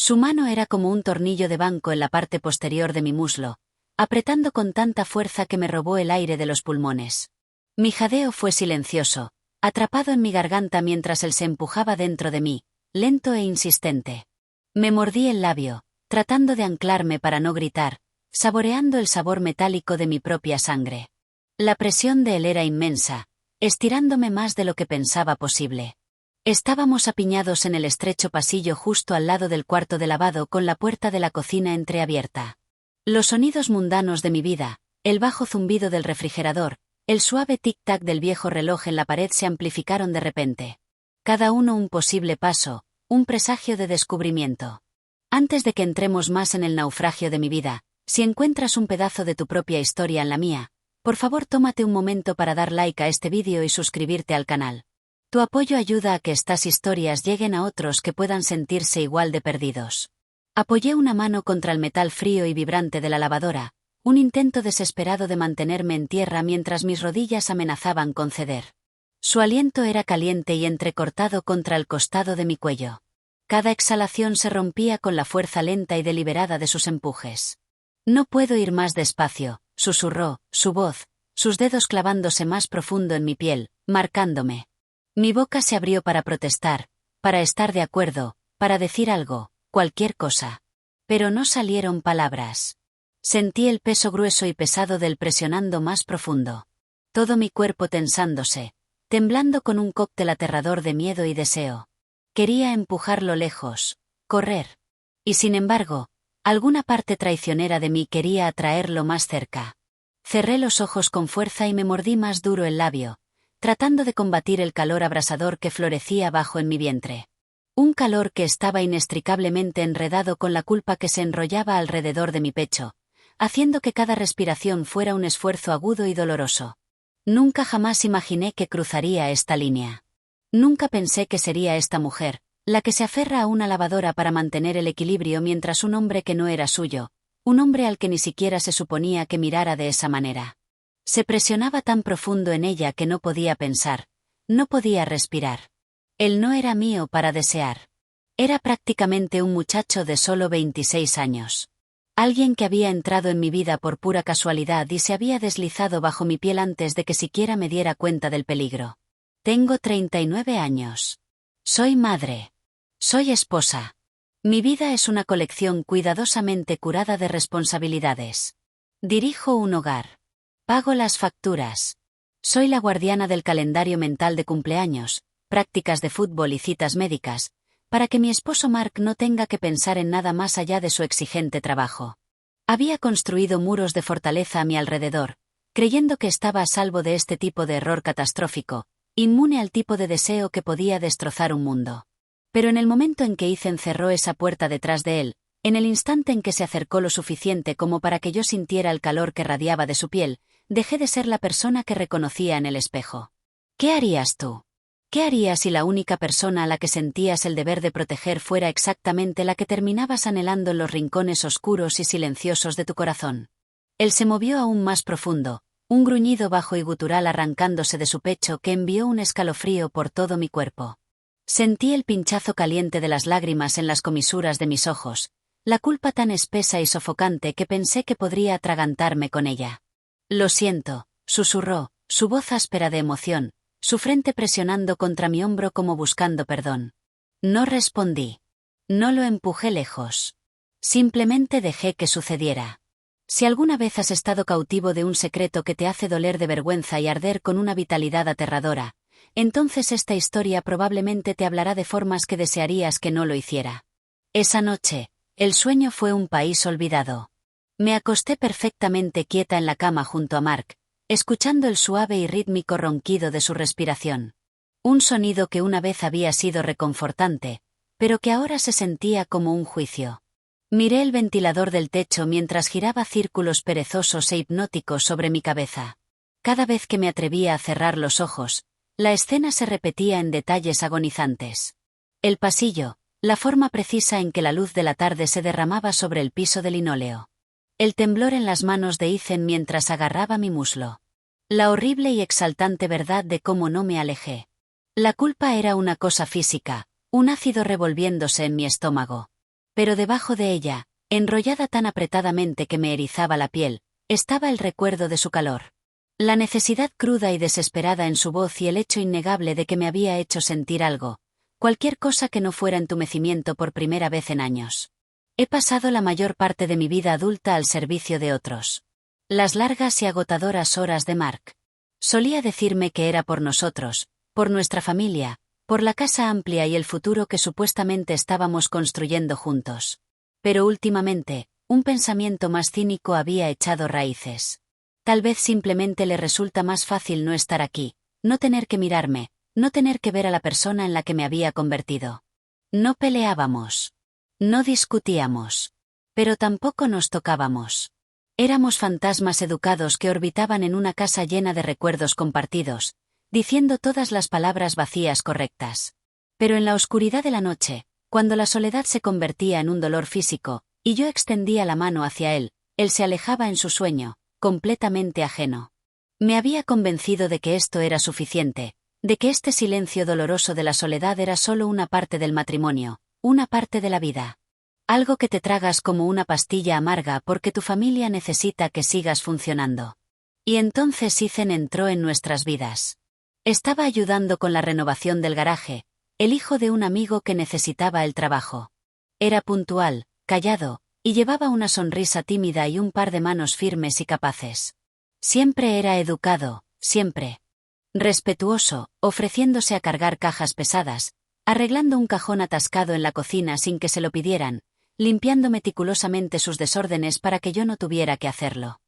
Su mano era como un tornillo de banco en la parte posterior de mi muslo, apretando con tanta fuerza que me robó el aire de los pulmones. Mi jadeo fue silencioso, atrapado en mi garganta mientras él se empujaba dentro de mí, lento e insistente. Me mordí el labio, tratando de anclarme para no gritar, saboreando el sabor metálico de mi propia sangre. La presión de él era inmensa, estirándome más de lo que pensaba posible. Estábamos apiñados en el estrecho pasillo justo al lado del cuarto de lavado con la puerta de la cocina entreabierta. Los sonidos mundanos de mi vida, el bajo zumbido del refrigerador, el suave tic-tac del viejo reloj en la pared se amplificaron de repente. Cada uno un posible paso, un presagio de descubrimiento. Antes de que entremos más en el naufragio de mi vida, si encuentras un pedazo de tu propia historia en la mía, por favor tómate un momento para dar like a este vídeo y suscribirte al canal. Tu apoyo ayuda a que estas historias lleguen a otros que puedan sentirse igual de perdidos. Apoyé una mano contra el metal frío y vibrante de la lavadora, un intento desesperado de mantenerme en tierra mientras mis rodillas amenazaban con ceder. Su aliento era caliente y entrecortado contra el costado de mi cuello. Cada exhalación se rompía con la fuerza lenta y deliberada de sus empujes. No puedo ir más despacio, susurró, su voz, sus dedos clavándose más profundo en mi piel, marcándome. Mi boca se abrió para protestar, para estar de acuerdo, para decir algo, cualquier cosa. Pero no salieron palabras. Sentí el peso grueso y pesado del presionando más profundo. Todo mi cuerpo tensándose, temblando con un cóctel aterrador de miedo y deseo. Quería empujarlo lejos, correr. Y sin embargo, alguna parte traicionera de mí quería atraerlo más cerca. Cerré los ojos con fuerza y me mordí más duro el labio, tratando de combatir el calor abrasador que florecía bajo en mi vientre. Un calor que estaba inextricablemente enredado con la culpa que se enrollaba alrededor de mi pecho, haciendo que cada respiración fuera un esfuerzo agudo y doloroso. Nunca jamás imaginé que cruzaría esta línea. Nunca pensé que sería esta mujer, la que se aferra a una lavadora para mantener el equilibrio mientras un hombre que no era suyo, un hombre al que ni siquiera se suponía que mirara de esa manera. Se presionaba tan profundo en ella que no podía pensar, no podía respirar. Él no era mío para desear. Era prácticamente un muchacho de solo 26 años. Alguien que había entrado en mi vida por pura casualidad y se había deslizado bajo mi piel antes de que siquiera me diera cuenta del peligro. Tengo 39 años. Soy madre. Soy esposa. Mi vida es una colección cuidadosamente curada de responsabilidades. Dirijo un hogar. Pago las facturas. Soy la guardiana del calendario mental de cumpleaños, prácticas de fútbol y citas médicas, para que mi esposo Mark no tenga que pensar en nada más allá de su exigente trabajo. Había construido muros de fortaleza a mi alrededor, creyendo que estaba a salvo de este tipo de error catastrófico, inmune al tipo de deseo que podía destrozar un mundo. Pero en el momento en que Ethan cerró esa puerta detrás de él, en el instante en que se acercó lo suficiente como para que yo sintiera el calor que radiaba de su piel, dejé de ser la persona que reconocía en el espejo. ¿Qué harías tú? ¿Qué harías si la única persona a la que sentías el deber de proteger fuera exactamente la que terminabas anhelando en los rincones oscuros y silenciosos de tu corazón? Él se movió aún más profundo, un gruñido bajo y gutural arrancándose de su pecho que envió un escalofrío por todo mi cuerpo. Sentí el pinchazo caliente de las lágrimas en las comisuras de mis ojos, la culpa tan espesa y sofocante que pensé que podría atragantarme con ella. Lo siento, susurró, su voz áspera de emoción, su frente presionando contra mi hombro como buscando perdón. No respondí. No lo empujé lejos. Simplemente dejé que sucediera. Si alguna vez has estado cautivo de un secreto que te hace doler de vergüenza y arder con una vitalidad aterradora, entonces esta historia probablemente te hablará de formas que desearías que no lo hiciera. Esa noche, el sueño fue un país olvidado. Me acosté perfectamente quieta en la cama junto a Mark, escuchando el suave y rítmico ronquido de su respiración. Un sonido que una vez había sido reconfortante, pero que ahora se sentía como un juicio. Miré el ventilador del techo mientras giraba círculos perezosos e hipnóticos sobre mi cabeza. Cada vez que me atrevía a cerrar los ojos, la escena se repetía en detalles agonizantes. El pasillo, la forma precisa en que la luz de la tarde se derramaba sobre el piso de linóleo. El temblor en las manos de Ethan mientras agarraba mi muslo. La horrible y exaltante verdad de cómo no me alejé. La culpa era una cosa física, un ácido revolviéndose en mi estómago. Pero debajo de ella, enrollada tan apretadamente que me erizaba la piel, estaba el recuerdo de su calor. La necesidad cruda y desesperada en su voz y el hecho innegable de que me había hecho sentir algo, cualquier cosa que no fuera entumecimiento por primera vez en años. He pasado la mayor parte de mi vida adulta al servicio de otros. Las largas y agotadoras horas de Mark. Solía decirme que era por nosotros, por nuestra familia, por la casa amplia y el futuro que supuestamente estábamos construyendo juntos. Pero últimamente, un pensamiento más cínico había echado raíces. Tal vez simplemente le resulta más fácil no estar aquí, no tener que mirarme, no tener que ver a la persona en la que me había convertido. No peleábamos. No discutíamos. Pero tampoco nos tocábamos. Éramos fantasmas educados que orbitaban en una casa llena de recuerdos compartidos, diciendo todas las palabras vacías correctas. Pero en la oscuridad de la noche, cuando la soledad se convertía en un dolor físico, y yo extendía la mano hacia él se alejaba en su sueño, completamente ajeno. Me había convencido de que esto era suficiente, de que este silencio doloroso de la soledad era solo una parte del matrimonio, una parte de la vida. Algo que te tragas como una pastilla amarga porque tu familia necesita que sigas funcionando. Y entonces Ethan entró en nuestras vidas. Estaba ayudando con la renovación del garaje, el hijo de un amigo que necesitaba el trabajo. Era puntual, callado, y llevaba una sonrisa tímida y un par de manos firmes y capaces. Siempre era educado, siempre. Respetuoso, ofreciéndose a cargar cajas pesadas, arreglando un cajón atascado en la cocina sin que se lo pidieran, limpiando meticulosamente sus desórdenes para que yo no tuviera que hacerlo.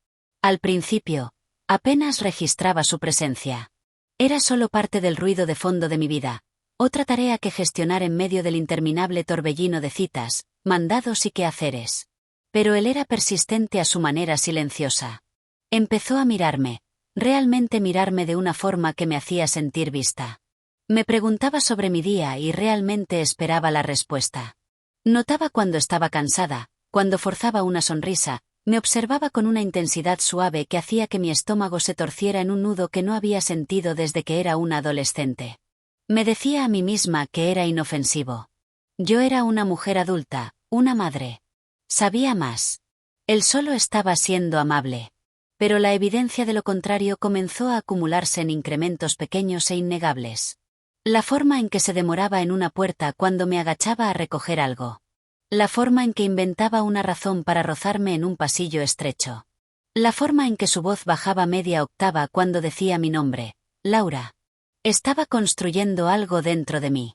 Al principio, apenas registraba su presencia. Era solo parte del ruido de fondo de mi vida, otra tarea que gestionar en medio del interminable torbellino de citas, mandados y quehaceres. Pero él era persistente a su manera silenciosa. Empezó a mirarme, realmente mirarme de una forma que me hacía sentir vista. Me preguntaba sobre mi día y realmente esperaba la respuesta. Notaba cuando estaba cansada, cuando forzaba una sonrisa, me observaba con una intensidad suave que hacía que mi estómago se torciera en un nudo que no había sentido desde que era una adolescente. Me decía a mí misma que era inofensivo. Yo era una mujer adulta, una madre. Sabía más. Él solo estaba siendo amable. Pero la evidencia de lo contrario comenzó a acumularse en incrementos pequeños e innegables. La forma en que se demoraba en una puerta cuando me agachaba a recoger algo. La forma en que inventaba una razón para rozarme en un pasillo estrecho. La forma en que su voz bajaba media octava cuando decía mi nombre, Laura. Estaba construyendo algo dentro de mí.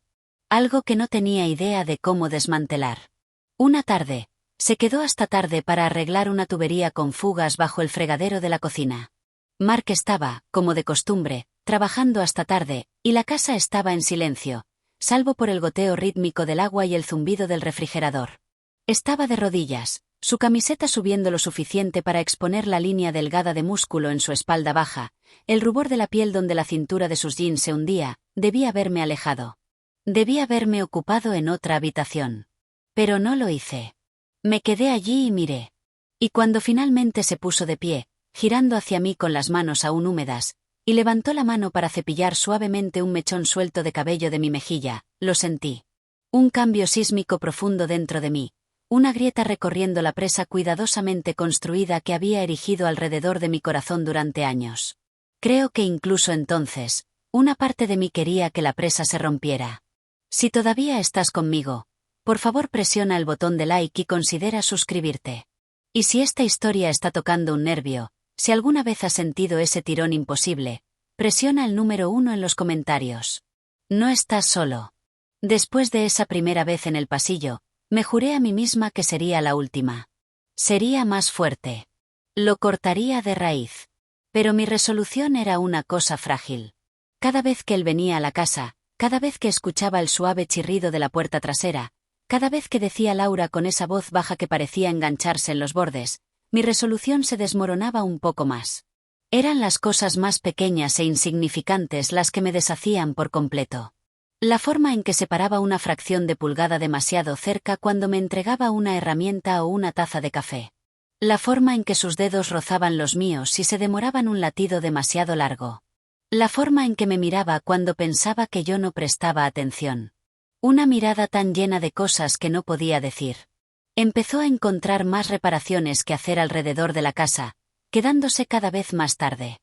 Algo que no tenía idea de cómo desmantelar. Una tarde, se quedó hasta tarde para arreglar una tubería con fugas bajo el fregadero de la cocina. Mark estaba, como de costumbre, trabajando hasta tarde, y la casa estaba en silencio, salvo por el goteo rítmico del agua y el zumbido del refrigerador. Estaba de rodillas, su camiseta subiendo lo suficiente para exponer la línea delgada de músculo en su espalda baja, el rubor de la piel donde la cintura de sus jeans se hundía. Debía haberme alejado. Debía haberme ocupado en otra habitación. Pero no lo hice. Me quedé allí y miré. Y cuando finalmente se puso de pie, girando hacia mí con las manos aún húmedas, y levantó la mano para cepillar suavemente un mechón suelto de cabello de mi mejilla, lo sentí. Un cambio sísmico profundo dentro de mí, una grieta recorriendo la presa cuidadosamente construida que había erigido alrededor de mi corazón durante años. Creo que incluso entonces, una parte de mí quería que la presa se rompiera. Si todavía estás conmigo, por favor presiona el botón de like y considera suscribirte. Y si esta historia está tocando un nervio, si alguna vez has sentido ese tirón imposible, presiona el número 1 en los comentarios. No estás solo. Después de esa primera vez en el pasillo, me juré a mí misma que sería la última. Sería más fuerte. Lo cortaría de raíz. Pero mi resolución era una cosa frágil. Cada vez que él venía a la casa, cada vez que escuchaba el suave chirrido de la puerta trasera, cada vez que decía Laura con esa voz baja que parecía engancharse en los bordes, mi resolución se desmoronaba un poco más. Eran las cosas más pequeñas e insignificantes las que me deshacían por completo. La forma en que separaba una fracción de pulgada demasiado cerca cuando me entregaba una herramienta o una taza de café. La forma en que sus dedos rozaban los míos si se demoraban un latido demasiado largo. La forma en que me miraba cuando pensaba que yo no prestaba atención. Una mirada tan llena de cosas que no podía decir. Empezó a encontrar más reparaciones que hacer alrededor de la casa, quedándose cada vez más tarde.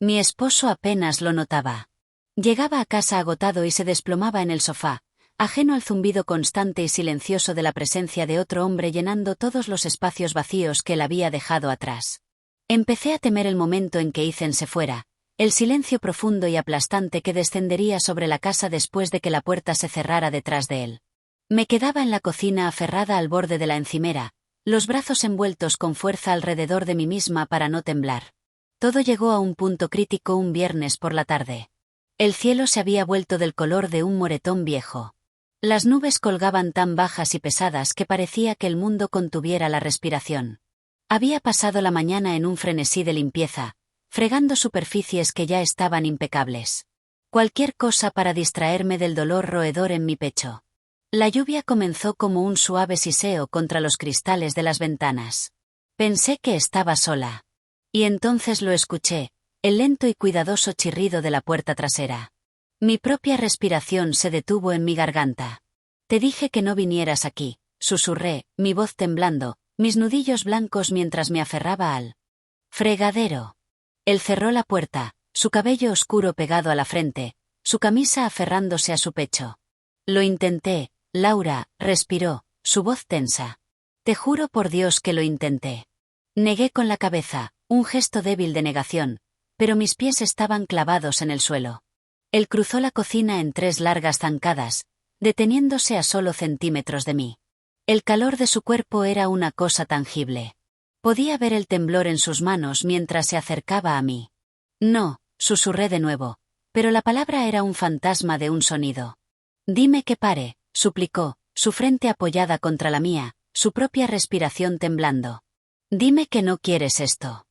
Mi esposo apenas lo notaba. Llegaba a casa agotado y se desplomaba en el sofá, ajeno al zumbido constante y silencioso de la presencia de otro hombre llenando todos los espacios vacíos que él había dejado atrás. Empecé a temer el momento en que Ethan se fuera, el silencio profundo y aplastante que descendería sobre la casa después de que la puerta se cerrara detrás de él. Me quedaba en la cocina aferrada al borde de la encimera, los brazos envueltos con fuerza alrededor de mí misma para no temblar. Todo llegó a un punto crítico un viernes por la tarde. El cielo se había vuelto del color de un moretón viejo. Las nubes colgaban tan bajas y pesadas que parecía que el mundo contuviera la respiración. Había pasado la mañana en un frenesí de limpieza, fregando superficies que ya estaban impecables. Cualquier cosa para distraerme del dolor roedor en mi pecho. La lluvia comenzó como un suave siseo contra los cristales de las ventanas. Pensé que estaba sola. Y entonces lo escuché, el lento y cuidadoso chirrido de la puerta trasera. Mi propia respiración se detuvo en mi garganta. Te dije que no vinieras aquí, susurré, mi voz temblando, mis nudillos blancos mientras me aferraba al fregadero. Él cerró la puerta, su cabello oscuro pegado a la frente, su camisa aferrándose a su pecho. Lo intenté, Laura, respiró, su voz tensa. Te juro por Dios que lo intenté. Negué con la cabeza, un gesto débil de negación, pero mis pies estaban clavados en el suelo. Él cruzó la cocina en 3 largas zancadas, deteniéndose a solo centímetros de mí. El calor de su cuerpo era una cosa tangible. Podía ver el temblor en sus manos mientras se acercaba a mí. No, susurré de nuevo, pero la palabra era un fantasma de un sonido. Dime que pare, suplicó, su frente apoyada contra la mía, su propia respiración temblando. Dime que no quieres esto.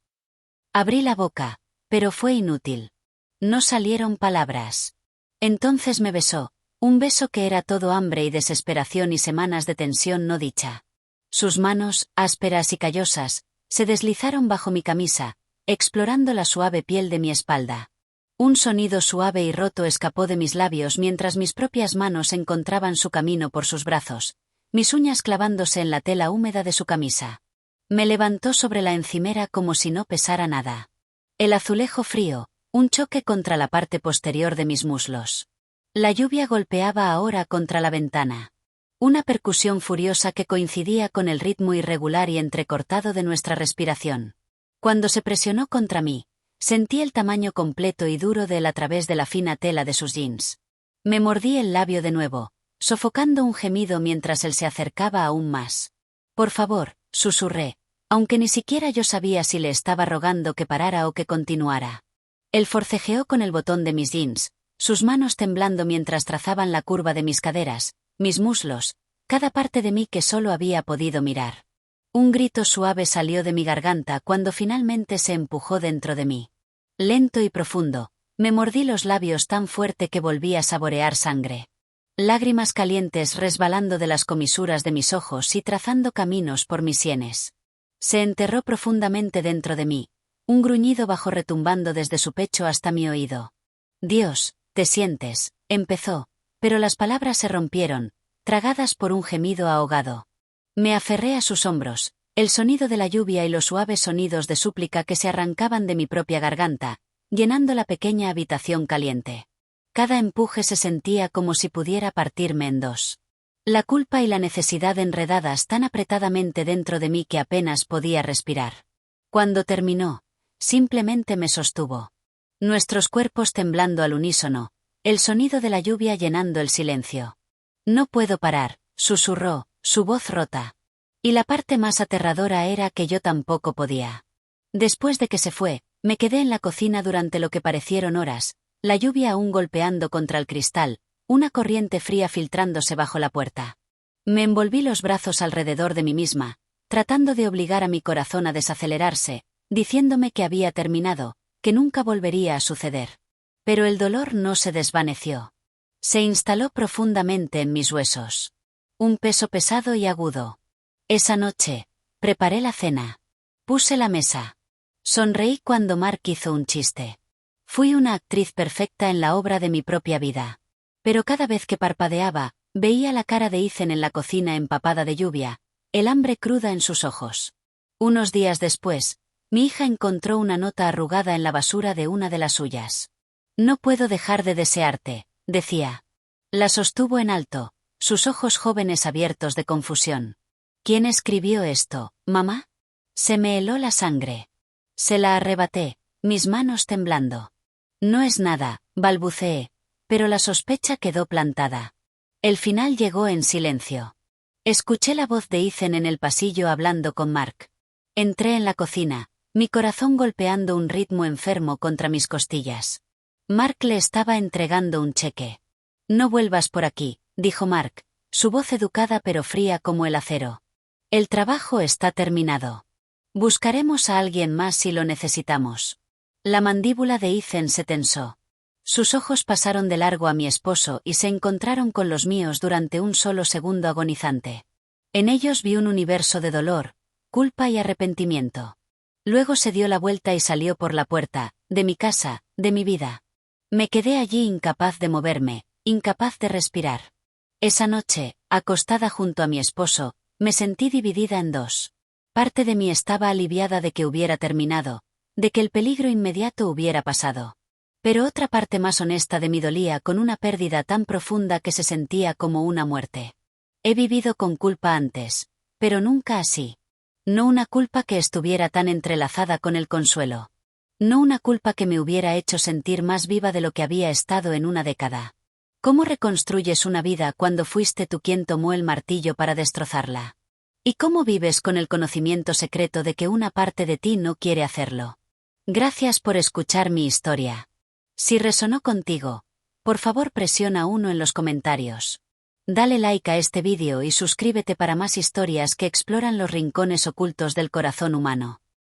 Abrí la boca, pero fue inútil. No salieron palabras. Entonces me besó, un beso que era todo hambre y desesperación y semanas de tensión no dicha. Sus manos, ásperas y callosas, se deslizaron bajo mi camisa, explorando la suave piel de mi espalda. Un sonido suave y roto escapó de mis labios mientras mis propias manos encontraban su camino por sus brazos, mis uñas clavándose en la tela húmeda de su camisa. Me levantó sobre la encimera como si no pesara nada. El azulejo frío, un choque contra la parte posterior de mis muslos. La lluvia golpeaba ahora contra la ventana. Una percusión furiosa que coincidía con el ritmo irregular y entrecortado de nuestra respiración. Cuando se presionó contra mí, sentí el tamaño completo y duro de él a través de la fina tela de sus jeans. Me mordí el labio de nuevo, sofocando un gemido mientras él se acercaba aún más. Por favor, susurré, aunque ni siquiera yo sabía si le estaba rogando que parara o que continuara. Él forcejeó con el botón de mis jeans, sus manos temblando mientras trazaban la curva de mis caderas, mis muslos, cada parte de mí que solo había podido mirar. Un grito suave salió de mi garganta cuando finalmente se empujó dentro de mí. Lento y profundo, me mordí los labios tan fuerte que volví a saborear sangre. Lágrimas calientes resbalando de las comisuras de mis ojos y trazando caminos por mis sienes. Se enterró profundamente dentro de mí, un gruñido bajo retumbando desde su pecho hasta mi oído. Dios, te sientes, empezó, pero las palabras se rompieron, tragadas por un gemido ahogado. Me aferré a sus hombros, el sonido de la lluvia y los suaves sonidos de súplica que se arrancaban de mi propia garganta, llenando la pequeña habitación caliente. Cada empuje se sentía como si pudiera partirme en dos. La culpa y la necesidad enredadas tan apretadamente dentro de mí que apenas podía respirar. Cuando terminó, simplemente me sostuvo. Nuestros cuerpos temblando al unísono, el sonido de la lluvia llenando el silencio. No puedo parar, susurró, su voz rota. Y la parte más aterradora era que yo tampoco podía. Después de que se fue, me quedé en la cocina durante lo que parecieron horas, la lluvia aún golpeando contra el cristal, una corriente fría filtrándose bajo la puerta. Me envolví los brazos alrededor de mí misma, tratando de obligar a mi corazón a desacelerarse, diciéndome que había terminado, que nunca volvería a suceder. Pero el dolor no se desvaneció. Se instaló profundamente en mis huesos. Un peso pesado y agudo. Esa noche, preparé la cena. Puse la mesa. Sonreí cuando Mark hizo un chiste. Fui una actriz perfecta en la obra de mi propia vida. Pero cada vez que parpadeaba, veía la cara de Ethan en la cocina empapada de lluvia, el hambre cruda en sus ojos. Unos días después, mi hija encontró una nota arrugada en la basura de una de las suyas. No puedo dejar de desearte, decía. La sostuvo en alto, sus ojos jóvenes abiertos de confusión. ¿Quién escribió esto, mamá? Se me heló la sangre. Se la arrebaté, mis manos temblando. No es nada, balbuceé, pero la sospecha quedó plantada. El final llegó en silencio. Escuché la voz de Ethan en el pasillo hablando con Mark. Entré en la cocina, mi corazón golpeando un ritmo enfermo contra mis costillas. Mark le estaba entregando un cheque. No vuelvas por aquí, dijo Mark, su voz educada pero fría como el acero. El trabajo está terminado. Buscaremos a alguien más si lo necesitamos. La mandíbula de Ethan se tensó. Sus ojos pasaron de largo a mi esposo y se encontraron con los míos durante un solo segundo agonizante. En ellos vi un universo de dolor, culpa y arrepentimiento. Luego se dio la vuelta y salió por la puerta, de mi casa, de mi vida. Me quedé allí incapaz de moverme, incapaz de respirar. Esa noche, acostada junto a mi esposo, me sentí dividida en dos. Parte de mí estaba aliviada de que hubiera terminado, de que el peligro inmediato hubiera pasado. Pero otra parte más honesta de mí dolía con una pérdida tan profunda que se sentía como una muerte. He vivido con culpa antes, pero nunca así. No una culpa que estuviera tan entrelazada con el consuelo. No una culpa que me hubiera hecho sentir más viva de lo que había estado en una década. ¿Cómo reconstruyes una vida cuando fuiste tú quien tomó el martillo para destrozarla? ¿Y cómo vives con el conocimiento secreto de que una parte de ti no quiere hacerlo? Gracias por escuchar mi historia. Si resonó contigo, por favor presiona 1 en los comentarios. Dale like a este vídeo y suscríbete para más historias que exploran los rincones ocultos del corazón humano.